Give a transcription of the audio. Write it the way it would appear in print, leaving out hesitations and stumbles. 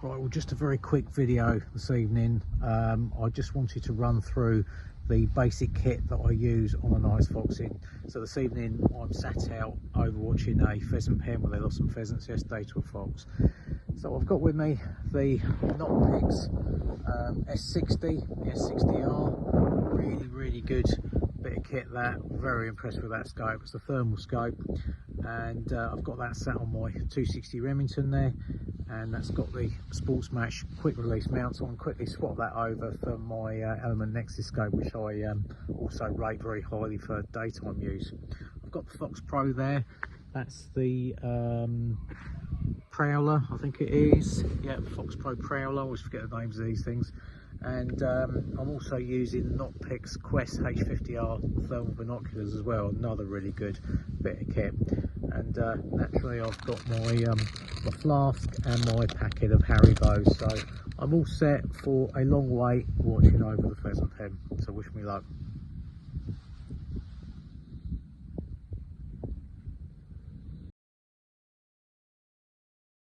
Right, well, just a very quick video this evening. I just wanted to run through the basic kit that I use on a night foxing. So this evening I'm sat out overwatching a pheasant pen where they lost some pheasants yesterday to a fox. So I've got with me the NocPix S60, S60R, really good bit of kit. That very impressed with that scope. It's a thermal scope, and I've got that sat on my 260 Remington there, and that's got the Sports Match quick release mount, so I can quickly swap that over for my Element Nexus scope, which I also rate very highly for daytime use. I've got the Fox Pro there. That's the Prowler, I think it is. Yeah, Fox Pro Prowler. I always forget the names of these things. And I'm also using NocPix Quest H50R thermal binoculars as well. Another really good bit of kit. And naturally, I've got my my flask and my packet of Haribo's. So I'm all set for a long wait watching over the pheasant pen. So wish me luck.